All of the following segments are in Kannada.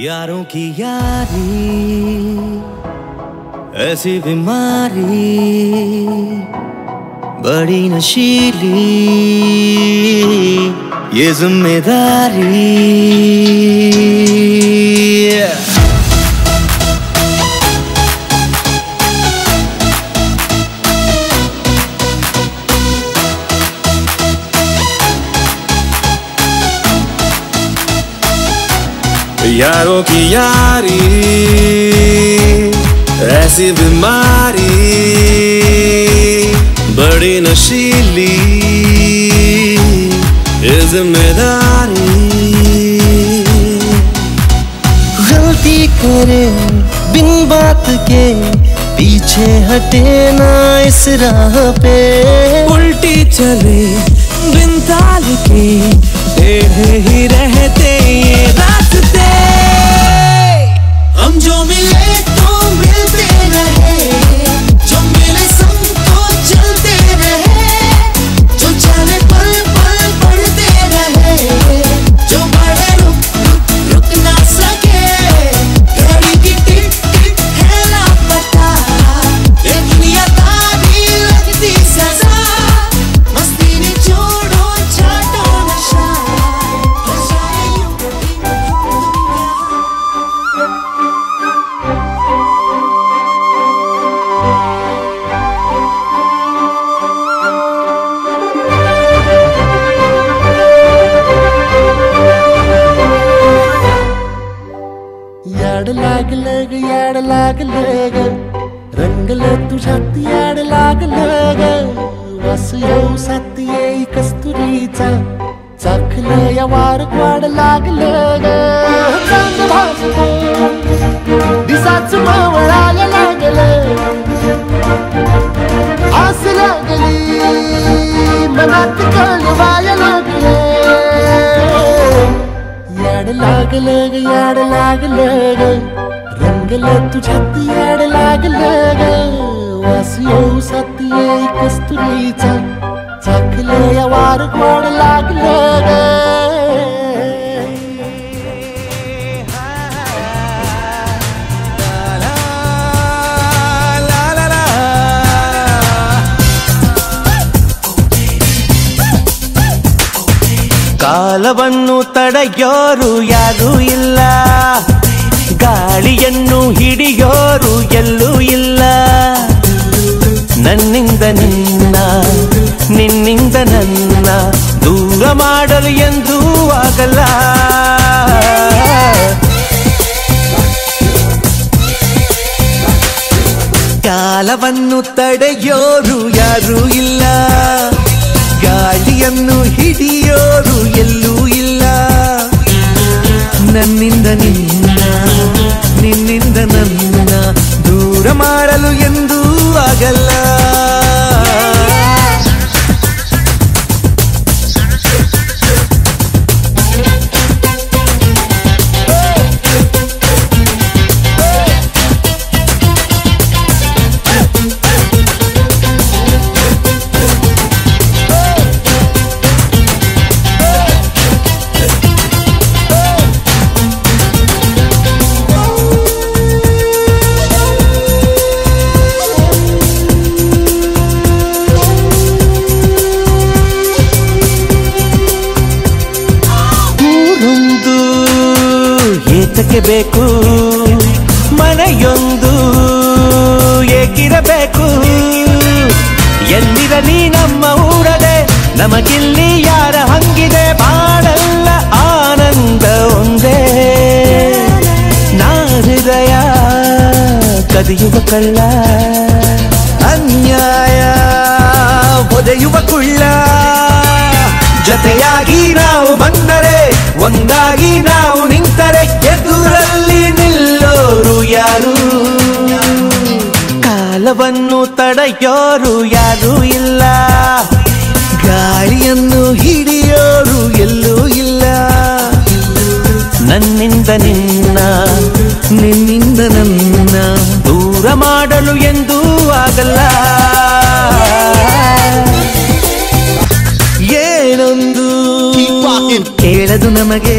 यारों की यारी ऐसी बीमारी बड़ी नशीली ये जिम्मेदारी यारों की यारी ऐसी बीमारी बड़ी नशीली ये जिम्मेदारी गलती करे बिन बात के पीछे हटे ना इस राह पे उल्टी चले बिन ताल के टेढ़े ही रहते ये रास्ते हम जो मिले तो मिलते रहे जो मिले संग तो चलते रहे जो चले पल पल पढ़ते रहे जो बड़े रुक ना सके घड़ी की टिक टिक है लापता ये दुनिया तारी लगती सजा मस्ती ने छोड़ो छाटो नशा याड लागलं रंगल तुझ्यात याड लागलं वास येऊ साथ येई कस्तुरीचा चाखलं या वार वाढ लागलं चांद भासतो दिसाच मावळायला लागलं आस लागली मनात कळवायला लागलं याड लागलं रंगल तुझ्यात याड लागलं वास येऊ साथ येई कस्तुरीचा चाखलं या वार गोड लागलं ಕಾಲವನ್ನು ತಡೆಯೋರು ಯಾರೂ ಇಲ್ಲ ಗಾಳಿಯನ್ನು ಹಿಡಿಯೋರು ಎಲ್ಲೂ ಇಲ್ಲ ನನ್ನಿಂದ ನಿನ್ನ ನಿನ್ನಿಂದ ನನ್ನ ದೂರ ಮಾಡಲು ಎಂದೂ ಆಗಲ್ಲ ಕಾಲವನ್ನು ತಡೆಯೋರು ಯಾರೂ ಇಲ್ಲ ಗಾಳಿಯನ್ನು ಹಿಡಿಯೋರು ಎಲ್ಲೂ ಇಲ್ಲ ನನ್ನಿಂದ ನಿನ್ನ ನಿನ್ನಿಂದ ನನ್ನ ದೂರ ಮಾಡಲು ಎಂದೂ ಆಗಲ್ಲ ಏತಕ್ಕೆ ಬೇಕು ಮನೆಯೊಂದು ಏಕಿರಬೇಕು ಎಲ್ಲಿರಲಿ ನಮ್ಮ ಊರದೆ ನಮಗಿಲ್ಲಿ ಯಾರ ಹಂಗಿದೆ ಬಾಳಲ್ಲ ಆನಂದ ಒಂದೇ ನಾ ಹೃದಯ ಕದಿಯುವ ಕಳ್ಳ ಅನ್ಯಾಯ ಒದೆಯುವ ಕುಳ್ಳ ಜೊತೆಯಾಗಿ ನಾವು ಬಂದರೆ ಒಂದಾಗಿ ನಾವು ನಿಂತರೆ ಎದುರಲ್ಲಿ ನಿಲ್ಲೋರು ಯಾರು ಕಾಲವನ್ನು ತಡೆಯೋರು ಯಾರೂ ಇಲ್ಲ ಗಾಳಿಯನ್ನು ಹಿಡಿಯೋರು ಎಲ್ಲೂ ಇಲ್ಲ ನನ್ನಿಂದ ನಿನ್ನ ನಿನ್ನಿಂದ ನನ್ನ ದೂರ ಮಾಡಲು ಎಂದೂ ಆಗಲ್ಲ ಏನೊಂದು ಕೇಳದು ನಮಗೆ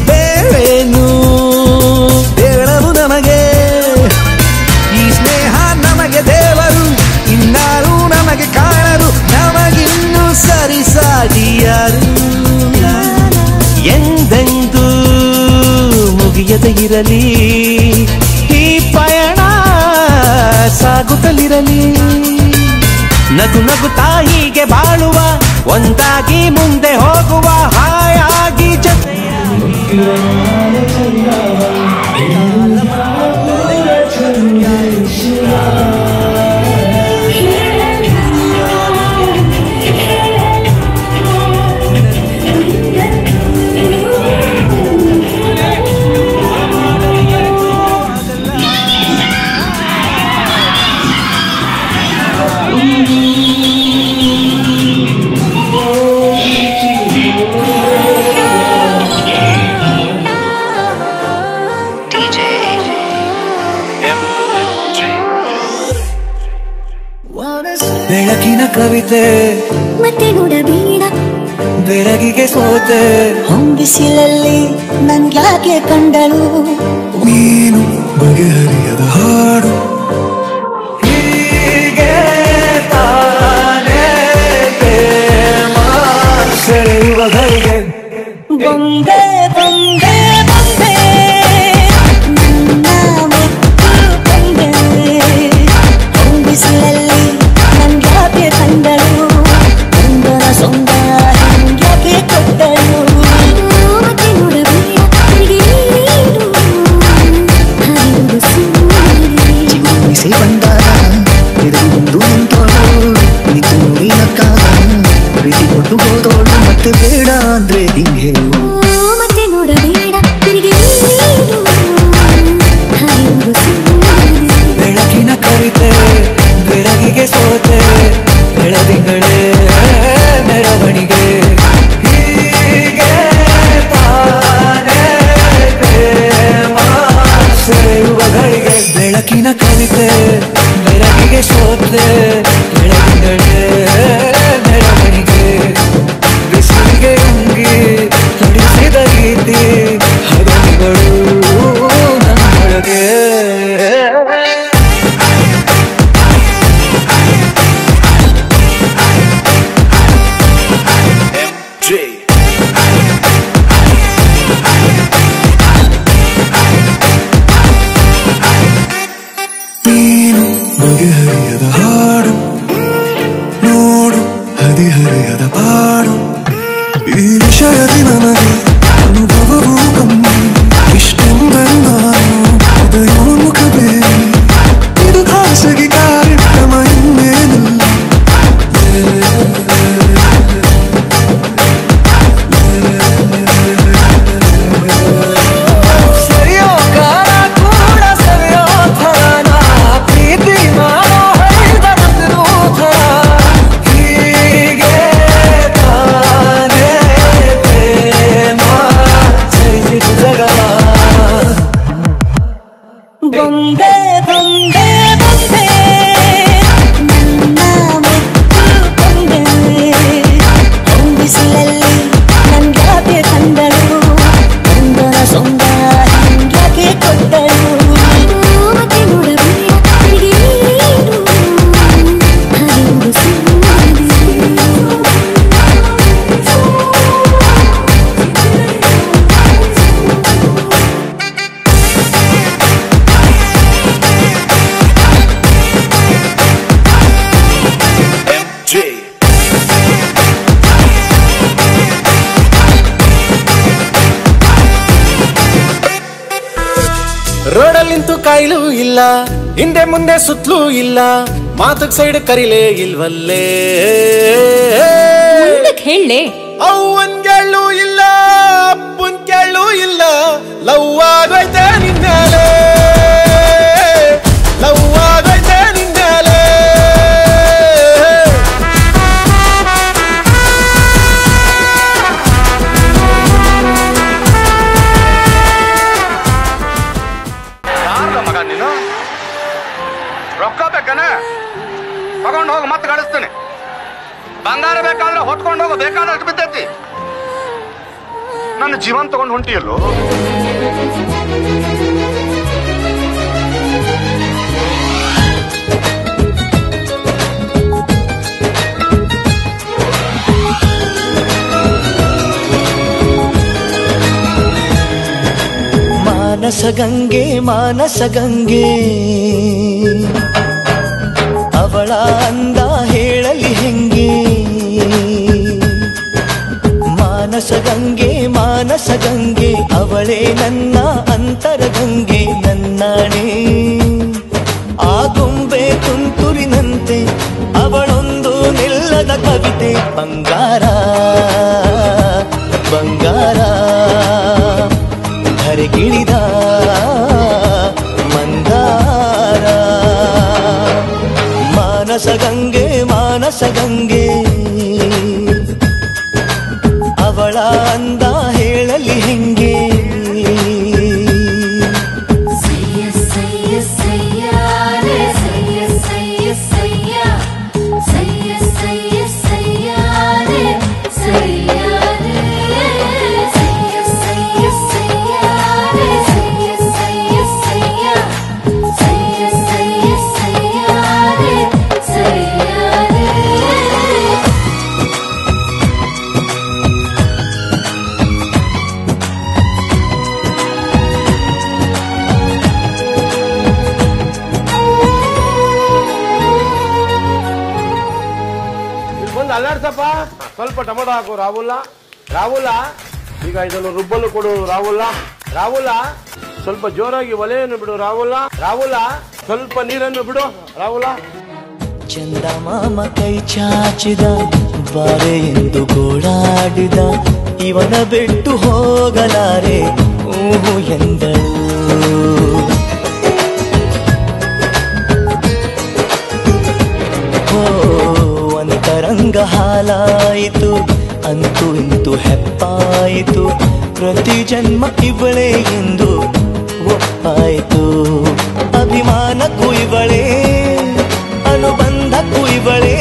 ಬೇರೇನು ಜೊತೆ ಇರಲಿ, ಈ ಪಯಣ ಸಾಗುತ್ತಲಿರಲಿ. ನಗು ನಗುತ್ತಾ ಹೀಗೆ ಬಾಳುವ, ಒಂದಾಗಿ ಮುಂದೆ ಹೋಗುವ, ಹಾಯಾಗಿ ಜೊತೆ ಬೆಳಕಿನ ಕವಿತೆ ಮತ್ತೆ ನೋಡಬೇಡ, ಬೆಳಗಿಗೆ ಸೋತೆ ಹೊಂಬಿಸಿಲಲ್ಲಿ ನನ್ಗ್ಯಾಕೆ ಕಂಡಳು, ನೀನು ಬಗೆಹರಿಯದ ಹಾಡು. ಹೀಗೆ ತಾನೇ ಪ್ರೇಮ ಸೆಳೆಯುವ ಗಳಿಗೆ ಬೊಂಬೆ ಬೊಂಬೆ ಬೊಂಬೆ ನನ್ನ ಮುತ್ತು ಬೊಂಬೆ, ಹೊಂಬಿಸಿಲಲ್ಲಿ ನನ್ಗ್ಯಾಕೆ ಕಂಡಳು, ಒಂದರ ಸೊಂದ ಹಂಗ್ಯಾಕೆ ಕೊಟ್ಟಳು. ಮತ್ತೆ ನೋಡಬೇಡ ಚಿಗುರಿಸಿ ಬಂದಾಗ ಎದುರು ನಿಂತೋಳು, ನಿಂತು ನೀನಕ್ಕಾಗ ಪ್ರೀತಿ ಕೊಟ್ಟು ಹೋದೋಳು, ಮತ್ತೆ ಬೇಡ ಅಂದ್ರೆ ಹಿಂಗೆ ಹೇಳು. ಮತ್ತೆ ನೋಡಬೇಡ ತಿರುಗಿ ಬೆಳಕಿನ ಕವಿತೆ ಬೆಳಗಿಗೆ ಸೋತೆ, ಬೆಳದಿಂಗಳೇ ಮೆರವಣಿಗೆ. ಹೀಗೆ ತಾನೇ ಪ್ರೇಮ ಸೆಳೆಯುವ ಗಳಿಗೆ. ಬೆಳಕಿನ ಕವಿತೆ ಬೆಳಗಿಗೆ ಸೋತೆ, ಬೆಳದಿಂಗಳೇ ಮೆರವಣಿಗೆ. ಬಿಸಿಲಿಗೆ ಉಂಗಿ ತಡಿಸಿದ ರೀತಿ ಹಗಲಿಗಳು ನನ್ನೊಳಗೆ. ನೀನು ಬಗೆಹರಿಯದ ಹಾಡು, ನೋಡು ಹದಿಹರೆಯದ ಪಾಡು. ಈ ವಿಷಯದಿ ನನಗೆ ಅನುಭವವೂ ಕಮ್ಮಿ, ಇಷ್ಟೆಂದರೆ ನಾನು ಹೃದಯೋನ್ಮುಖಬೇಡಿ. ಇದು ಖಾಸಗಿ ಕಾರ್ಯಕ್ರಮ ಇನ್ನೇನಿಲ್ಲ. ಸರಿಯೋ ಕಾಲ ಕೂಡ ಸರಿಯೋ ಥರನ, ಪ್ರೀತಿ ಮಾಡೋ ಹೈದರದ್ರು ಥರ. ಹೀಗೆ ತಾನೇ ಪ್ರೇಮ ಸರಿಸಿತು ಜಗವ. ಬೊಂಬೆ ಬೊಂಬೆ ಬೊಂಬೆ ನನ್ನ ಮುತ್ತು ಬೊಂಬೆ, ಹೊಂಬಿಸಿಲಲ್ಲಿ ನನ್ಗ್ಯಾಕೆ ಕಂಡಳು, ಒಂದರ ಸೊಂದ ಹಂಗ್ಯಾಕೆ ಕೊಟ್ಟಳು. ಮತ್ತೆ ನೋಡಬೇಡ ತಿರುಗಿ ರೋಡಲ್ಲಿ ನಿಂತು ಕಾಯಿಲು ಇಲ್ಲ, ಹಿಂದೆ ಮುಂದೆ ಸುತ್ತಲೂ ಇಲ್ಲ, ಮಾತಕ್ ಸೈಡ್ ಕರಿಲೇ ಇಲ್ವಲ್ಲೇ. ಹೇಳೇ ಅವ್ವನ್ ಕೇಳು ಇಲ್ಲ, ಅಪ್ಪನ್ ಕೇಳು ಇಲ್ಲ, ಲವ್ ಆಗೈತೆ ನಿನ್ನಾಲೆ, ಲವ್ ಆಗೈತೆ ನಿನ್ನಾಲೆ. ಮಗ ನೀನು ರೊಕ್ಕ ಬೇಕನ ತಗೊಂಡು ಹೋಗಿ ಮತ್ತೆ ಕಳಿಸ್ತೀನಿ. ಬಂಗಾರ ಬೇಕಾದ್ರೆ ಹೊತ್ಕೊಂಡು ಹೋಗೋ, ಬೇಕಾದಷ್ಟು ಬಿದ್ದೈತಿ. ನನ್ನ ಜೀವನ್ ತಗೊಂಡು ಹೊಂಟಿಯಲ್ಲೋ. ಮಾನಸ ಗಂಗೆ ಮಾನಸ ಗಂಗೆ ಅವಳ ಅಂದ ಹೇಳಲಿ ಹೆಂಗೆ ಮಾನಸ ಗಂಗೆ ಅವಳೇ ನನ್ನ ಅಂತರ ಗಂಗೆ ನನ್ನಾಣೆ ಆ ಗೊಂಬೆ ತುಂತುರಿನಂತೆ ಅವಳೊಂದು ನಿಲ್ಲದ ಕವಿತೆ ಬಂಗಾರ ಬಂಗಾರ ಧರೆಗಿಳಿದ ಮಂದಾರ ಮಾನಸ ಗಂಗೆ ಅವಳ ಅಂದ ಹೇಳಲಿ ಹೆಂಗೆ ಅಲ್ಲಾಡ್ಸಪ್ಪ ಸ್ವಲ್ಪ ಟೊಮೊಟೊ ಹಾಕು ರಾಹುಲ ಈಗ ಇದನ್ನು ರುಬ್ಬಲು ಕೊಡು ರಾಹುಲ ಸ್ವಲ್ಪ ಜೋರಾಗಿ ಒಲೆಯನ್ನು ಬಿಡು ರಾಹುಲ ಸ್ವಲ್ಪ ನೀರನ್ನು ಬಿಡು ರಾಹುಲ ಚಂದಮಾಮ ಕೈ ಚಾಚಿದ ಬಾರೆ ಎಂದು ಗೋಳಾಡಿದ ಇವನ ಬಿಟ್ಟು ಹೋಗಲಾರೆ ಊಹು ಎಂದಳು ಅಂತರಂಗ ಹಾಲಾಯಿತು ಅಂತೂ ಇಂತೂ ಹೆಪ್ಪಾಯಿತು ಪ್ರತಿ ಜನ್ಮ ಇವಳೇ ಎಂದು ಒಪ್ಪಾಯಿತು ಅಭಿಮಾನಕ್ಕೂ ಇವಳೇ ಅನುಬಂಧಕ್ಕೂ ಇವಳೇ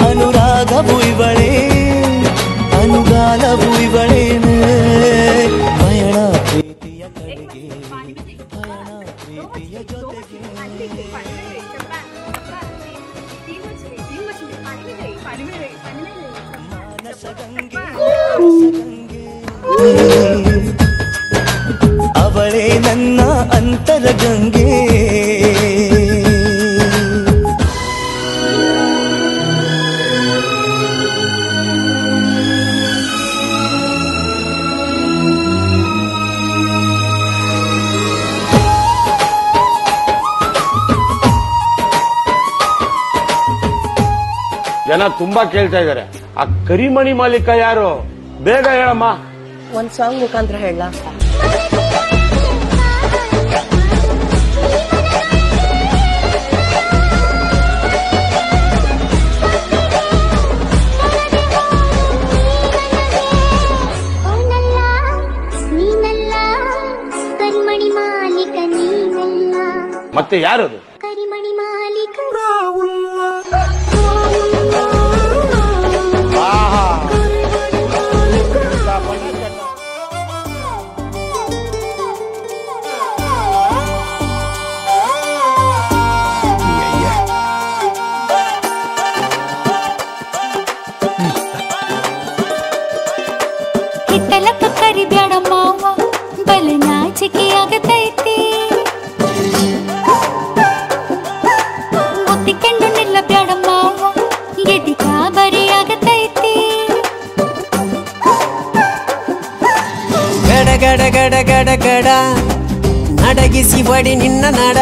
ಅನುರಾಗವೂ ಇವಳೇ ಅನುಗಾಲವೂ ಇವಳೇನೆ ಪಯಣ ಪ್ರೀತಿಯ ಕಡೆಗೆ ಪಯಣ ಪ್ರೀತಿಯ ಜೊತೆಗೆ ಅವಳೇ ನನ್ನ ಅಂತರ ಗಂಗೆ ಜನ ತುಂಬಾ ಕೇಳ್ತಾ ಇದಾರೆ ಆ ಕರಿಮಣಿ ಮಾಲೀಕ ಯಾರು ಬೇಗ ಹೇಳಮ್ಮ ಒಂದ್ ಸಾಂಗ್ ಮುಖಾಂತರ ಹೇಳ ಕರಿಮಣಿ ಮಾಲೀಕ ನೀನಲ್ಲ ಮತ್ತೆ ಯಾರದು ಕರಿಮಣಿ ಮಾಲೀಕ ಹಿತ್ತಲಕ್ಕ ಕರಿಬ್ಯಾಡ ಮಾವ ಬಲ ನಾಚಿಕೆ ಆಗತೈತಿ ಮುತ್ತಿಕೊಂಡು ನಿಲ್ಲಬ್ಯಾಡ ಮಾವ ಎದಿ ಕಾಬರಿ ಆಗತೈತಿ ಗಡ ಗಡ ಗಡ ಗಡ ಗಡ ನಡಗಿಸಿ ಒಡಿ ನಿನ್ನ ನಡ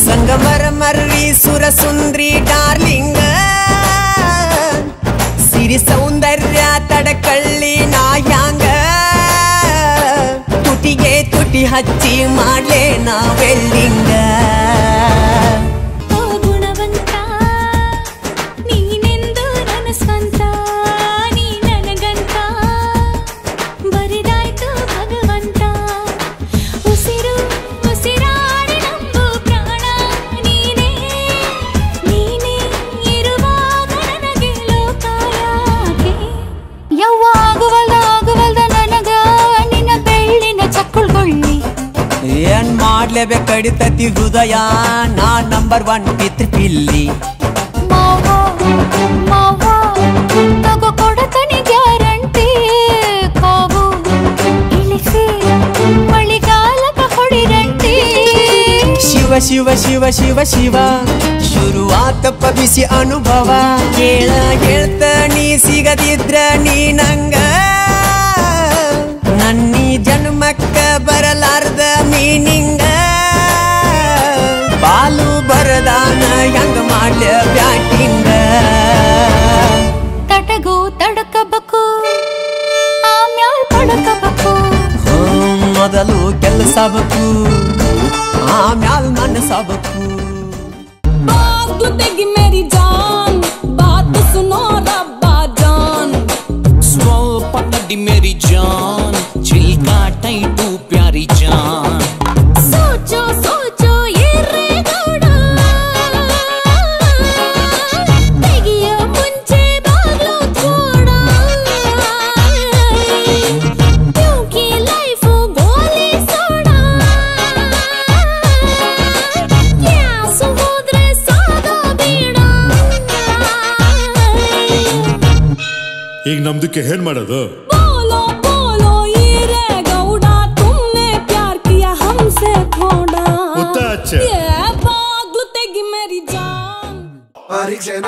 ಸಂಗಮರ ಮರ್ರಿ ಸುರ ಸುಂದ್ರಿ ಡಾರ್ಲಿಂಗ ಸಿರಿ ಸೌಂದರ್ಯ ತಡಕಳ್ಳಿ ನಾಯಾಂಗ ತುಟಿಗೆ ತುಟಿ ಹಚ್ಚಿ ಮಾಡ್ಲೆ ನಾ ವೆಲ್ಲಿಂಗ ಓ ಗುಣವಂತ ನೀನೆಂದು ನನ್ನ ಸ್ವಂತ ನೀ ನನಗಂತ ಬರಿದಾಯ್ತು ಭಗವಂತ ಉಸಿರು ಉಸಿರಾಡಿ ನಂಬು ಪ್ರಾಣ ನೀನೇ ನೀನೇ ಇರುವಾಗ ನನಗೆ ಲೋಕ ಯಾಕೆ ಯವ್ವ ಆಗುವಲ್ದ ನನಗ ನಿನ್ನ ಬೆಳ್ಳಿನ ಚಕ್ಕುಳ್ಗೊಳ್ಳಿ ಏನ್ ಮಾಡ್ಲೇಬೇಕು ಕಡಿತತಿ ಹೃದಯ ನಾ ನಂಬರ್ 1 ಪಿತೃ ಪಿಲ್ಲಿ ಮಾವ ಮಾವ ತಗೋ ಕೊಡತನಿ ಗ್ಯಾರಂಟಿ ಕಾವು ಇಳಿಸಿ ಮಳಿಗಾಲ ಶಿವ ಶಿವ ಶಿವ ಶಿವ ಶುರುವಾತಪ್ಪ ಬಿಸಿ ಅನುಭವ ಕೇಳ ಹೇಳ್ತ ನೀ ಸಿಗದಿದ್ರ ನೀ ನಂಗ ನನ್ನೀ ಜನ್ಮಕ್ಕ ಬರಲಾರ್ದ ಮೀನಿಂಗ ಬಾಲು ಬರದಾನ ಹೆಂಗ ಮಾಡ್ಲ ಬ್ಯಾಟಿಂಗ ತಟಗೋ ತಡಕಬೇಕು ಆಮ್ಯಾಲ್ ಪಡಕಬೇಕು ಮೊದಲು ಕೆಲಸ ಬೇಕು ಆಮ್ಯಾಲ್ ಮನಸ್ಸಬೇಕು बात तेगी मेरी जान बात सुनो रब्बा जान ಸ್ವಲ್ಪ ನಡಿ मेरी जान चिल्का टाइटू प्यारी जान सोचो सोचो ये रे गौड़ा तेगिय मुंचे बागलो छोड़ा क्योंकि लाइफ गोली सोड़ा क्या सुहोद्रे सादा बीड़ा ಈಗ ನಮ್ದಕ್ಕೆ ಏನ್ ಮಾಡೋದು बोलो बोलो ये रे गौड़ा तुमने प्यार किया हमसे थोड़ा उतना अच्छा। ये पागल तेगी मेरी जान ಪರೀಕ್ಷೆನ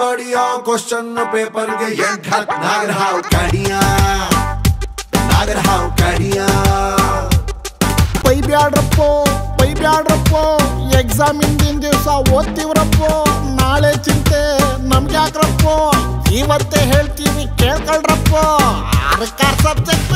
ಬಾಡಿಯಾ ಕ್ವಶನ್ ಪೇಪರ್ಗೆ ಎಂಟ್ ನಾಗರಹಾವ್ ಕಡಿಯಾ ಬೈಬ್ಯಾಡ್ರಪ್ಪೋ ಎಕ್ಸಾಮ್ ಹಿಂದಿನ ದಿವಸ ಓದ್ತೀವ್ರಪ್ಪೋ ನಾಳೆ ಚಿಂತೆ ನಮ್ಗೆ ಯಾಕ್ರಪ್ಪೋ ಇವತ್ತೇ ಹೇಳ್ತೀವಿ ಕೇಳ್ಕೊಳ್ರಪ್ಪೋ 6 ಸಬ್ಜೆಕ್ಟ್